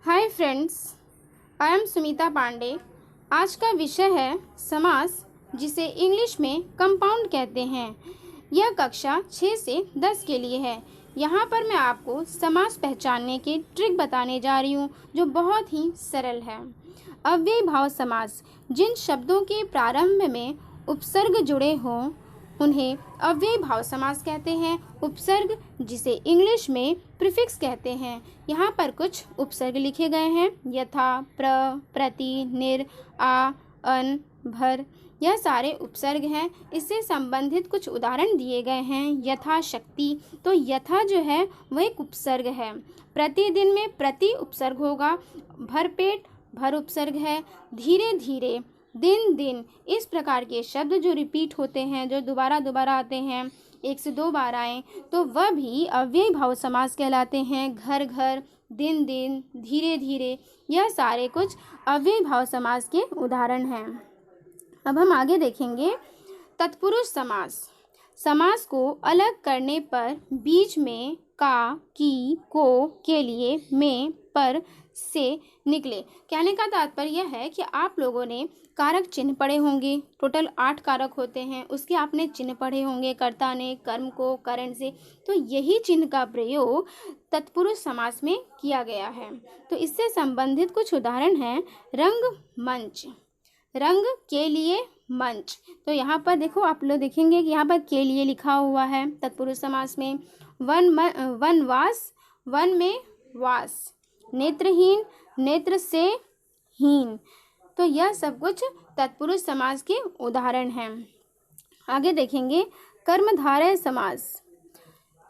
Hi friends, I am Sumita Pandey. आज का विषय है समास, जिसे इंग्लिश में कंपाउंड कहते हैं। यह कक्षा 6 से 10 के लिए है। यहाँ पर मैं आपको समास पहचानने के ट्रिक बताने जा रही हूँ, जो बहुत ही सरल है। अव्ययी भाव समास, जिन शब्दों के प्रारंभ में उपसर्ग जुड़े हों उन्हें अव्ययी भाव समास कहते हैं। उपसर्ग, जिसे इंग्लिश में प्रीफिक्स कहते हैं। यहाँ पर कुछ उपसर्ग लिखे गए हैं, यथा, प्र, प्रति, निर, आ, अन, भर। यह सारे उपसर्ग हैं। इससे संबंधित कुछ उदाहरण दिए गए हैं। यथा शक्ति, तो यथा जो है वह एक उपसर्ग है। प्रतिदिन में प्रति उपसर्ग होगा। भरपेट भर उपसर्ग है। धीरे धीरे, दिन दिन, इस प्रकार के शब्द जो रिपीट होते हैं, जो दोबारा दोबारा आते हैं, 1 से 2 बार आए, तो वह भी अव्ययी भाव समास कहलाते हैं। घर घर, दिन दिन, धीरे धीरे, यह सारे कुछ अव्ययी भाव समास के उदाहरण हैं। अब हम आगे देखेंगे तत्पुरुष समास। समास को अलग करने पर बीच में का, की, को के लिए, में, पर, से निकले। कहने का तात्पर्य यह है कि आप लोगों ने कारक चिन्ह पढ़े होंगे। टोटल 8 कारक होते हैं, उसके आपने चिन्ह पढ़े होंगे, कर्ता ने, कर्म को, करण से। तो यही चिन्ह का प्रयोग तत्पुरुष समास में किया गया है। तो इससे संबंधित कुछ उदाहरण हैं। रंग मंच, रंग के लिए मंच। तो यहाँ पर देखो, आप लोग देखेंगे कि यहाँ पर के लिए लिखा हुआ है तत्पुरुष समास में। वनवास, वन में वास। नेत्रहीन, नेत्र से हीन। तो यह सब कुछ तत्पुरुष समास के उदाहरण हैं। आगे देखेंगे कर्मधारय समास।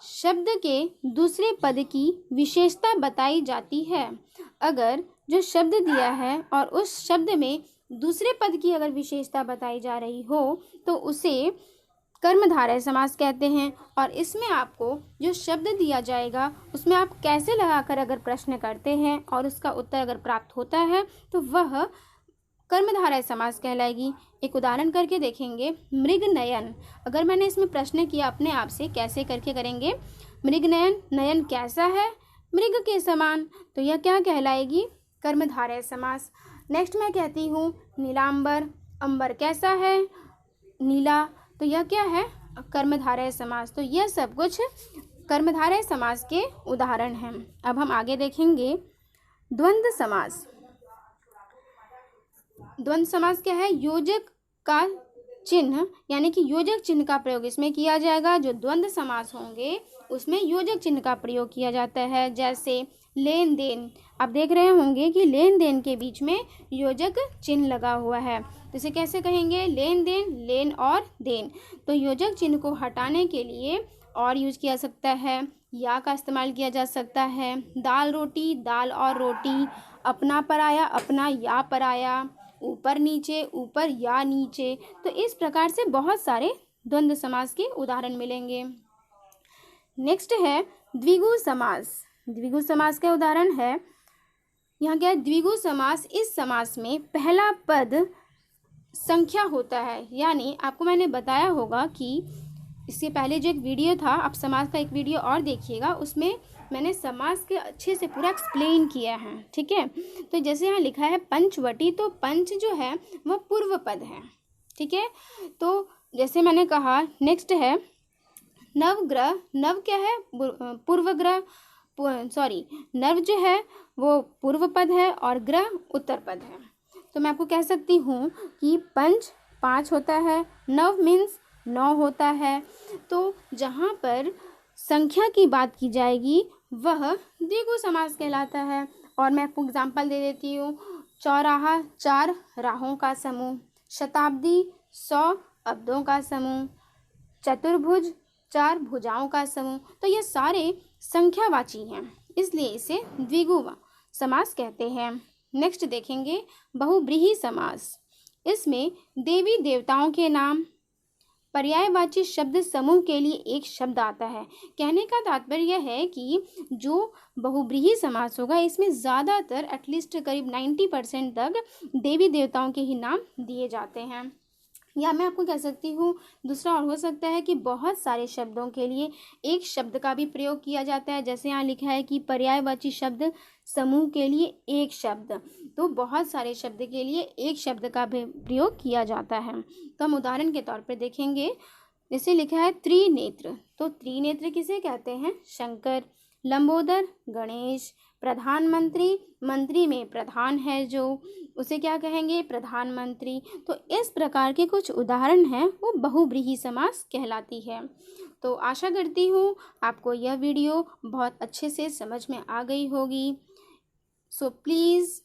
शब्द के दूसरे पद की विशेषता बताई जाती है। अगर जो शब्द दिया है और उस शब्द में दूसरे पद की अगर विशेषता बताई जा रही हो, तो उसे कर्मधारय समास कहते हैं। और इसमें आपको जो शब्द दिया जाएगा उसमें आप कैसे लगाकर अगर प्रश्न करते हैं और उसका उत्तर अगर प्राप्त होता है, तो वह कर्मधारय समास कहलाएगी। एक उदाहरण करके देखेंगे। मृग नयन, अगर मैंने इसमें प्रश्न किया अपने आप से, कैसे करके करेंगे। मृग नयन, नयन कैसा है, मृग के समान। तो यह क्या कहलाएगी, कर्मधारय समास। नेक्स्ट मैं कहती हूँ नीलांबर, अंबर कैसा है, नीला। तो यह क्या है, कर्मधारय समास। तो यह सब कुछ कर्मधारय समास के उदाहरण हैं। अब हम आगे देखेंगे द्वंद्व समास। द्वंद्व समास क्या है, योजक का चिन्ह, यानी कि योजक चिन्ह का प्रयोग इसमें किया जाएगा। जो द्वंद्व समास होंगे उसमें योजक चिन्ह का प्रयोग किया जाता है। जैसे लेन देन, आप देख रहे होंगे कि लेन देन के बीच में योजक चिन्ह लगा हुआ है। तो इसे कैसे कहेंगे, लेन देन, लेन और देन। तो योजक चिन्ह को हटाने के लिए और यूज किया सकता है, या का इस्तेमाल किया जा सकता है। दाल रोटी, दाल और रोटी। अपना पराया, अपना या पराया। ऊपर नीचे, ऊपर या नीचे। तो इस प्रकार से बहुत सारे द्वंद्व समास के उदाहरण मिलेंगे। नेक्स्ट है द्विगु समास। द्विगु समास के उदाहरण है, यहाँ क्या है, द्विगु समास, इस समास में पहला पद संख्या होता है। यानी आपको मैंने बताया होगा कि इससे पहले जो एक वीडियो था, आप समास का एक वीडियो और देखिएगा, उसमें मैंने समास के अच्छे से पूरा एक्सप्लेन किया है। ठीक है, तो जैसे यहाँ लिखा है पंचवटी, तो पंच जो है वह पूर्व पद है। ठीक है, तो जैसे मैंने कहा, नेक्स्ट है नवग्रह। नव क्या है, पूर्वग्रह, सॉरी, नव जो है वो पूर्व पद है और ग्रह उत्तर पद है। तो मैं आपको कह सकती हूँ कि पंच 5 होता है, नव मीन्स 9 होता है। तो जहाँ पर संख्या की बात की जाएगी वह द्विगु समास कहलाता है। और मैं आपको एग्जाम्पल दे देती हूँ। चौराहा, 4 राहों का समूह। शताब्दी, 100 अब्दों का समूह। चतुर्भुज, 4 भुजाओं का समूह। तो ये सारे संख्यावाची हैं, इसलिए इसे द्विगु समास कहते हैं। नेक्स्ट देखेंगे बहुब्रीहि समास। इसमें देवी देवताओं के नाम, पर्यायवाची शब्द समूह के लिए एक शब्द आता है। कहने का तात्पर्य यह है कि जो बहुब्रीहि समास होगा इसमें ज़्यादातर एटलीस्ट करीब 90% तक देवी देवताओं के ही नाम दिए जाते हैं। या मैं आपको कह सकती हूँ दूसरा और हो सकता है कि बहुत सारे शब्दों के लिए एक शब्द का भी प्रयोग किया जाता है। जैसे यहाँ लिखा है कि पर्यायवाची शब्द समूह के लिए एक शब्द, तो बहुत सारे शब्द के लिए एक शब्द का भी प्रयोग किया जाता है। तो हम उदाहरण के तौर पर देखेंगे, जैसे लिखा है त्रिनेत्र, तो त्रिनेत्र किसे कहते हैं? शंकर। लंबोदर, गणेश। प्रधानमंत्री, मंत्री में प्रधान है जो, उसे क्या कहेंगे? प्रधानमंत्री। तो इस प्रकार के कुछ उदाहरण हैं, वो बहुव्रीहि समास कहलाती है। तो आशा करती हूँ आपको यह वीडियो बहुत अच्छे से समझ में आ गई होगी। So please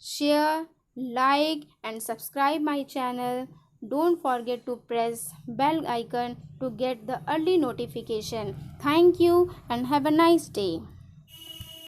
share, like and subscribe my channel. Don't forget to press bell icon to get the early notification. Thank you and have a nice day.